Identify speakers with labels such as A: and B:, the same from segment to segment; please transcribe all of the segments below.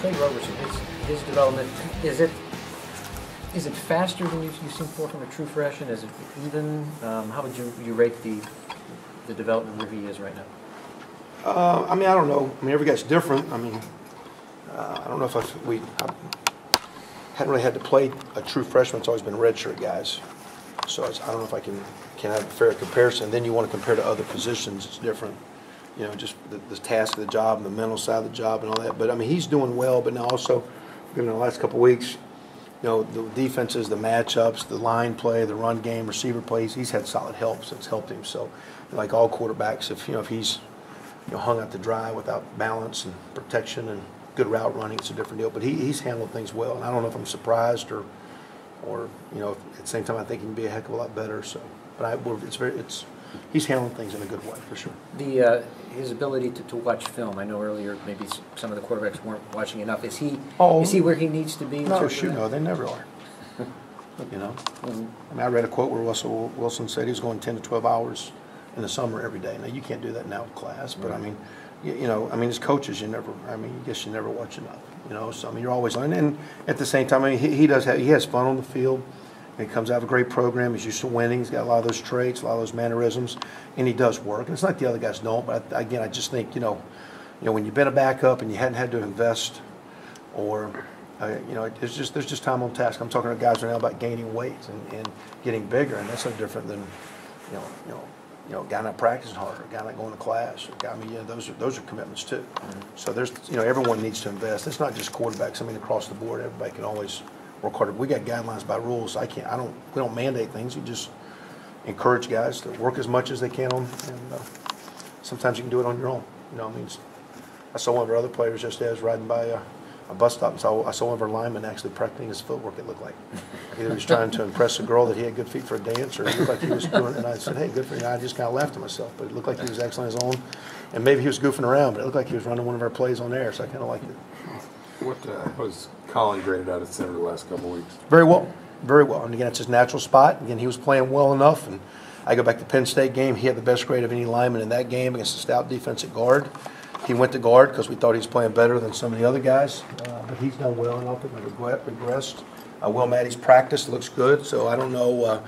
A: Clay Roberson, his development, is it faster than you've seen before from a true freshman? Is it even? How would you rate the development where he is right now?
B: I mean, I don't know. I mean, every guy's different. I mean, I don't know if I hadn't really had to play a true freshman. It's always been redshirt guys. So I don't know if I can have a fair comparison. Then you want to compare to other positions. It's different. You know, just the task of the job and the mental side of the job and all that. But, I mean, he's doing well. But now also, in the last couple of weeks, you know, the defenses, the matchups, the line play, the run game, receiver plays, he's had solid help, so it's helped him. So, like all quarterbacks, if he's hung out to dry without balance and protection and good route running, it's a different deal. But he's handled things well, and I don't know if I'm surprised or at the same time I think he can be a heck of a lot better. So, but he's handling things in a good way for sure.
A: His ability to watch film. I know earlier maybe some of the quarterbacks weren't watching enough. Is he where he needs to be?
B: No, they never are. You know, I mean, I read a quote where Russell Wilson said he was going 10 to 12 hours in the summer every day. Now you can't do that now in class, but I mean, as coaches, I guess you never watch enough. So I mean, you're always learning. And at the same time, I mean, he has fun on the field. He comes out of a great program. He's used to winning. He's got a lot of those traits, a lot of those mannerisms, and he does work. And it's not the other guys don't, but again, I just think when you've been a backup and you hadn't had to invest, or there's just time on task. I'm talking to guys right now about gaining weight and getting bigger, and that's no different than a guy not practicing harder, a guy not going to class. Those are commitments too. Mm-hmm. So there's everyone needs to invest. It's not just quarterbacks. I mean, across the board, everybody can always work harder. We got guidelines by rules. We don't mandate things. We just encourage guys to work as much as they can on, and sometimes you can do it on your own. I saw one of our other players just as riding by a bus stop, and I saw one of our linemen actually practicing his footwork. It looked like either he was trying to impress a girl that he had good feet for a dance, or it looked like he was doing it. And I said, "Hey, good for you." I just kind of laughed to myself, but it looked like he was actually on his own, and maybe he was goofing around, but it looked like he was running one of our plays on air. So I kind of liked it.
C: What was Colin graded out at center the last couple of weeks?
B: Very well, very well. And again, it's his natural spot. Again, he was playing well enough. And I go back to Penn State game. He had the best grade of any lineman in that game against the stout defense at guard. He went to guard because we thought he was playing better than some of the other guys. But he's done well enough. He regressed. Will Maddie's practice looks good. So I don't know.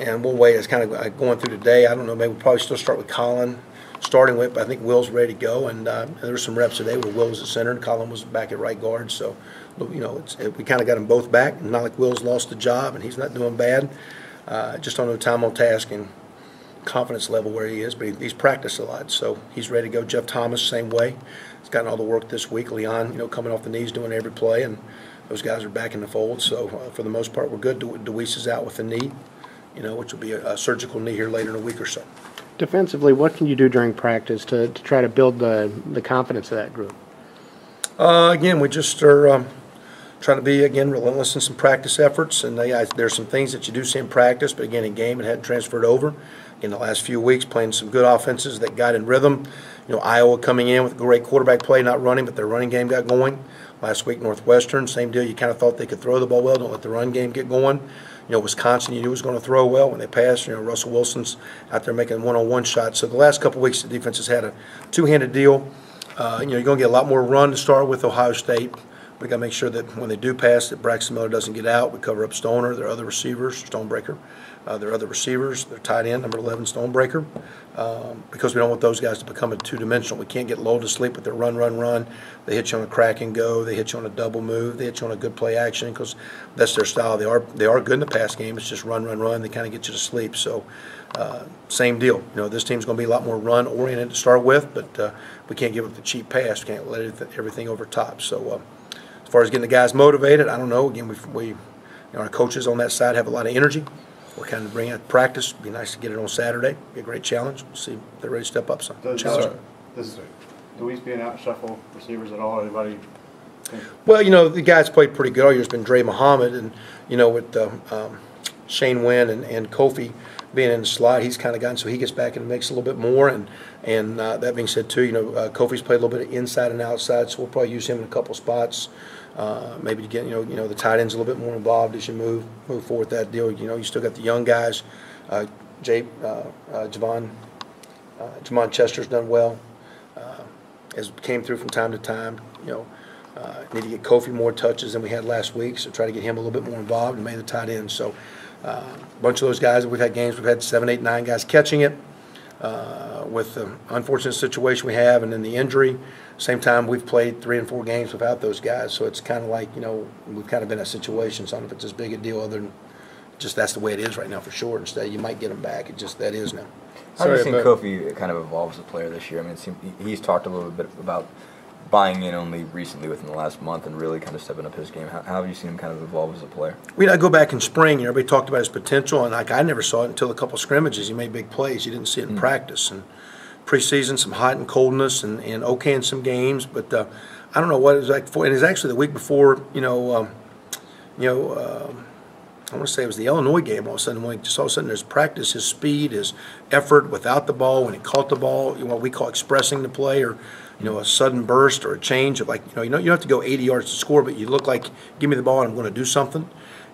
B: And we'll wait. It's kind of going through today. I don't know. Maybe we'll probably still start with Colin. Starting with, but I think Will's ready to go, and there were some reps today where Will was at center and Colin was back at right guard. So, we kind of got them both back. Not like Will's lost the job and he's not doing bad. Just don't know time on task and confidence level where he is, but he's practiced a lot, so he's ready to go. Jeff Thomas, same way. He's gotten all the work this week. Leon, coming off the knees, doing every play, and those guys are back in the fold. So for the most part, we're good. DeWeese is out with a knee, which will be a surgical knee here later in a week or so.
D: Defensively, what can you do during practice to try to build the confidence of that group?
B: Again, we just are trying to be, relentless in some practice efforts. And there's some things that you do see in practice, but again, in game it hadn't transferred over. In the last few weeks, playing some good offenses that got in rhythm. Iowa coming in with great quarterback play, not running, but their running game got going. Last week, Northwestern, same deal. You kind of thought they could throw the ball well. Don't let the run game get going. Wisconsin, you knew was going to throw well when they passed. Russell Wilson's out there making one-on-one shots. So the last couple of weeks, the defense has had a two-handed deal. You're going to get a lot more run to start with Ohio State. We got to make sure that when they do pass, that Braxton Miller doesn't get out. We cover up Stoner, their other receivers, Stonebreaker. Their other receivers, their tight end, number 11, Stonebreaker, because we don't want those guys to become a two-dimensional. We can't get lulled to sleep with their run. They hit you on a crack and go. They hit you on a double move. They hit you on a good play action because that's their style. They are good in the pass game. It's just run. They kind of get you to sleep. So same deal. This team's going to be a lot more run-oriented to start with, but we can't give up the cheap pass. We can't let everything over top. So as far as getting the guys motivated, I don't know. Again, our coaches on that side have a lot of energy. We're kind of bringing it practice. It'd be nice to get it on Saturday. Be a great challenge. We'll see if they're ready to step up some.
E: Does Luis being out shuffle receivers at all? Anybody?
B: Well, the guys played pretty good all year. It's been Dre Muhammad, and with Shane Wynn and Kofi being in the slot, he's kind of gotten so he gets back in the mix a little bit more. And that being said, too, Kofi's played a little bit of inside and outside, so we'll probably use him in a couple spots. Maybe to get the tight ends a little bit more involved as you move forward with that deal. You still got the young guys. Javon Chester's done well. As came through from time to time. Need to get Kofi more touches than we had last week, so try to get him a little bit more involved and maybe the tight end. So a bunch of those guys, we've had games, we've had 7, 8, 9 guys catching it with the unfortunate situation we have and then the injury. Same time, we've played 3 and 4 games without those guys, so it's kind of like, we've kind of been in a situation. So I don't know if it's as big a deal other than just that's the way it is right now for sure. Instead, you might get them back. It just, that is now.
F: How have you seen Kofi kind of evolve as a player this year? I mean, he's talked a little bit about buying in only recently within the last month and really kind of stepping up his game. How have you seen him kind of evolve as a player?
B: I go back in spring, everybody talked about his potential, and I never saw it until a couple scrimmages. He made big plays. You didn't see it in practice. And preseason, some hot and coldness and okay in some games, but I don't know what it was like for. And it was actually the week before, I want to say it was the Illinois game. All of a sudden, there's practice, his speed, his effort without the ball, when he caught the ball, what we call expressing the play, or a sudden burst or a change of you don't have to go 80 yards to score, but you look like, give me the ball and I'm going to do something,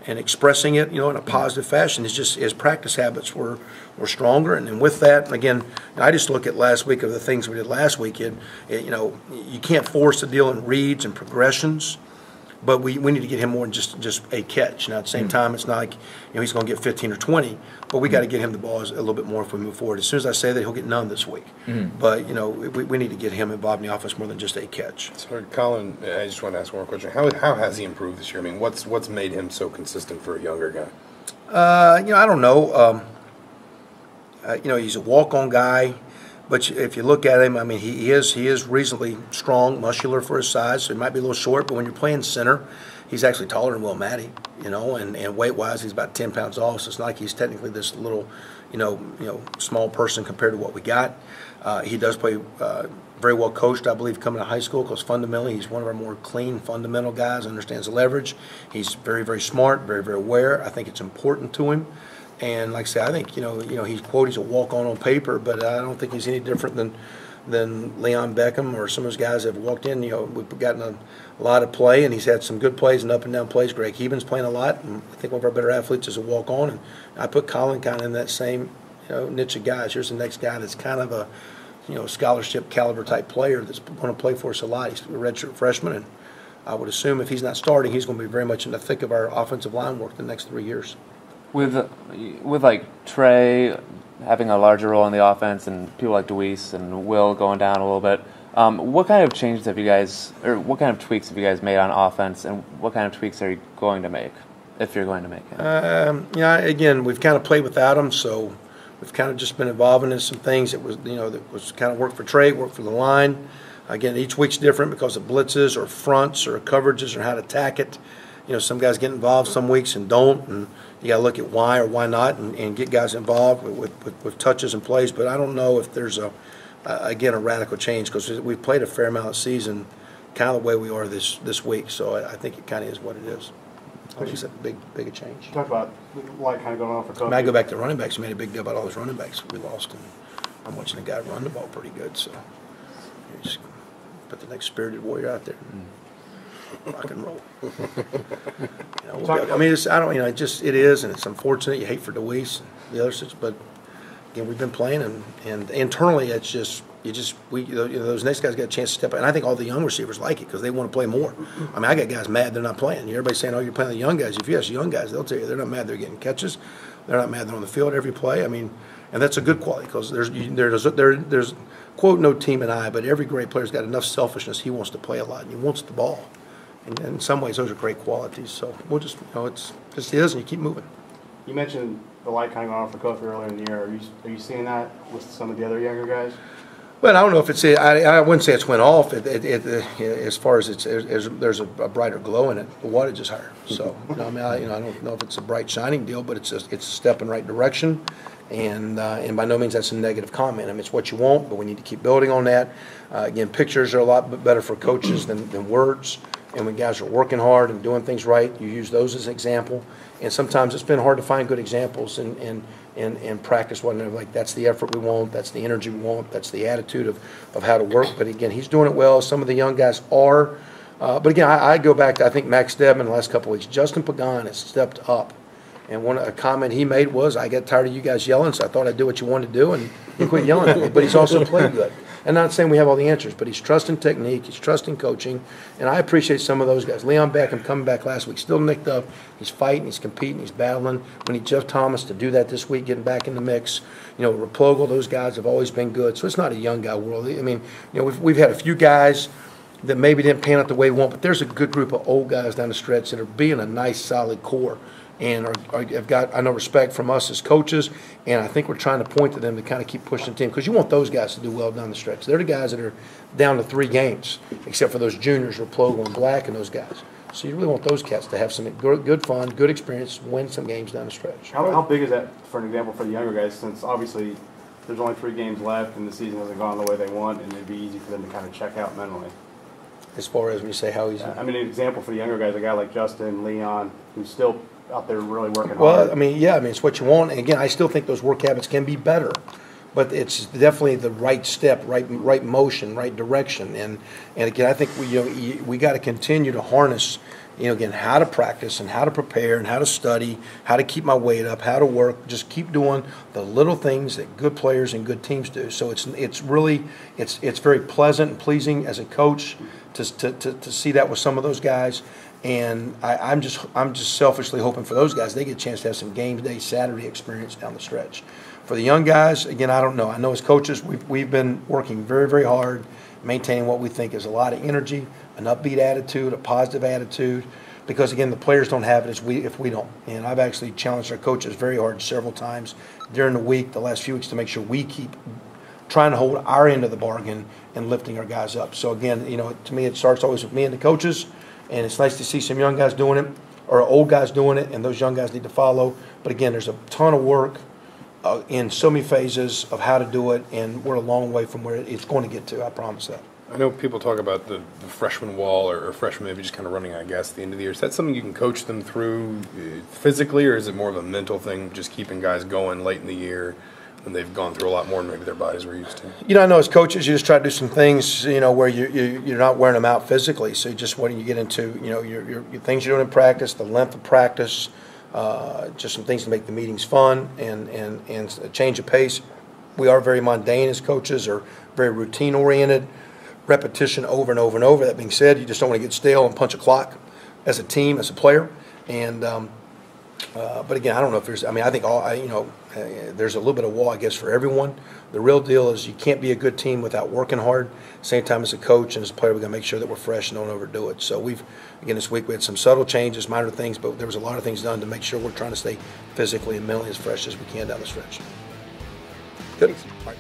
B: and expressing it, in a positive fashion. It's just his practice habits were stronger, and with that, again, I just look at last week of the things we did last weekend. You can't force a deal in reads and progressions. But we need to get him more than just a catch. Now, at the same time, it's not like he's going to get 15 or 20, but we got to get him the ball a little bit more if we move forward. As soon as I say that, he'll get none this week. But, we need to get him involved in the offense more than just a catch.
C: So, Colin, I just want to ask one more question. How has he improved this year? I mean, what's made him so consistent for a younger guy?
B: I don't know. He's a walk-on guy. But if you look at him, I mean, he is reasonably strong, muscular for his size, so he might be a little short. But when you're playing center, he's actually taller than Will Matty, and weight-wise, he's about 10 pounds off. So it's not like he's technically this little, small person compared to what we got. He does play very well coached, I believe, coming to high school, because fundamentally he's one of our more clean, fundamental guys, understands the leverage. He's very, very smart, very, very aware. I think it's important to him. And like I say, I think he's a walk-on on paper, but I don't think he's any different than Leon Beckham or some of those guys that have walked in. We've gotten a lot of play, and he's had some good plays and up and down plays. Greg Heben's playing a lot, and I think one of our better athletes is a walk-on. And I put Colin kind of in that same niche of guys. Here's the next guy that's kind of a scholarship caliber type player that's going to play for us a lot. He's a redshirt freshman, and I would assume if he's not starting, he's going to be very much in the thick of our offensive line work the next 3 years.
G: With like Trey having a larger role in the offense and people like Deweese and Will going down a little bit, what kind of changes have you guys, or what kind of tweaks have you guys made on offense, and what kind of tweaks are you going to make, if you're going to make it?
B: Again, we've kind of played without him, so we've kind of just been involving in some things that was kind of worked for Trey, worked for the line. Again, each week's different because of blitzes or fronts or coverages or how to attack it. Some guys get involved some weeks and don't, and you got to look at why or why not and get guys involved with touches and plays. But I don't know if there's a radical change, because we've played a fair amount of season kind of the way we are this week. So I think it kind of is what it is. I don't think it's a big a change.
E: Talk about like kind of going on for Kofi.
B: I go back to running backs. We made a big deal about all those running backs we lost, and I'm watching the guy run the ball pretty good. So you just put the next spirited warrior out there. Rock and roll. It is, and it's unfortunate. You hate for Deweese and the others, but again, we've been playing, and internally, it's just those next guys got a chance to step up, and I think all the young receivers like it because they want to play more. I mean, I got guys mad they're not playing. Everybody's saying, "Oh, you're playing the young guys." If you ask young guys, they'll tell you they're not mad they're getting catches. They're not mad they're on the field every play. I mean, and that's a good quality, because there's quote no team and I, but every great player's got enough selfishness. He wants to play a lot, and he wants the ball. And in some ways, those are great qualities. So we'll just, it's just is, and you keep moving.
E: You mentioned the light kind of going on for Kofi earlier in the year. Are you seeing that with some of the other younger guys?
B: But I don't know if it's. I wouldn't say it's went off. As far as there's a brighter glow in it. The wattage is higher. So I don't know if it's a bright shining deal, but it's a step in the right direction. And by no means that's a negative comment. I mean, it's what you want, but we need to keep building on that. Again, pictures are a lot better for coaches than words. And when guys are working hard and doing things right, you use those as an example. And sometimes it's been hard to find good examples and practice whatnot. Like, that's the effort we want, that's the energy we want, that's the attitude of how to work. But again, he's doing it well. Some of the young guys are. But again, I go back to, I think, Max Debman the last couple of weeks. Justin Pagan has stepped up. And a comment he made was, I got tired of you guys yelling, so I thought I'd do what you wanted to do, and you quit yelling at me. But he's also played good. And not saying we have all the answers, but he's trusting technique, he's trusting coaching, and I appreciate some of those guys. Leon Beckham coming back last week, still nicked up. He's fighting, he's competing, he's battling. We need Jeff Thomas to do that this week, getting back in the mix. Raplogle, those guys have always been good. So it's not a young guy world. I mean, we've had a few guys that maybe didn't pan out the way we want, but there's a good group of old guys down the stretch that are being a nice, solid core and have got, I know, respect from us as coaches, and I think we're trying to point to them to kind of keep pushing the team, because you want those guys to do well down the stretch. They're the guys that are down to 3 games, except for those juniors, Raplogle and Black and those guys. So you really want those cats to have some good fun, good experience, win some games down the stretch.
E: How big is that, for an example, for the younger guys, since obviously there's only 3 games left and the season hasn't gone the way they want, and it'd be easy for them to kind of check out mentally?
B: As far as when you say how easy?
E: I mean, an example for the younger guys, a guy like Justin, Leon, who's still out there really working
B: Well,
E: hard.
B: I mean, yeah, it's what you want. And again, I still think those work habits can be better, but it's definitely the right step, right motion, right direction. And again, I think we got to continue to harness, again, how to practice and how to prepare and how to study, how to keep my weight up, how to work. Just keep doing the little things that good players and good teams do. So it's really very pleasant and pleasing as a coach to see that with some of those guys. And I'm just selfishly hoping for those guys they get a chance to have some game day Saturday experience down the stretch. For the young guys, again, I don't know. I know as coaches we've been working very, very hard, maintaining what we think is a lot of energy, an upbeat attitude, a positive attitude, because again the players don't have it if we don't. And I've actually challenged our coaches very hard several times during the week, the last few weeks, to make sure we keep trying to hold our end of the bargain and lifting our guys up. So again, to me it starts always with me and the coaches. And it's nice to see some young guys doing it, or old guys doing it, and those young guys need to follow. But again, there's a ton of work in so many phases of how to do it, and we're a long way from where it's going to get to, I promise that.
C: I know people talk about the freshman wall, or freshmen maybe just kind of running out of gas at the end of the year. Is that something you can coach them through physically, or is it more of a mental thing, just keeping guys going late in the year when they've gone through a lot more than maybe their bodies were used to?
B: I know as coaches, you just try to do some things, where you're not wearing them out physically. So when you get into, your things you're doing in practice, the length of practice, just some things to make the meetings fun and a change of pace. We are very mundane as coaches, or very routine oriented, repetition over and over and over. That being said, you just don't want to get stale and punch a clock as a team, as a player. And but again, I don't know if there's. I mean, I think there's a little bit of wall, I guess, for everyone. The real deal is you can't be a good team without working hard. Same time as a coach and as a player, we got to make sure that we're fresh and don't overdo it. So this week we had some subtle changes, minor things, but there was a lot of things done to make sure we're trying to stay physically and mentally as fresh as we can down the stretch. Good.
C: Thanks. All right.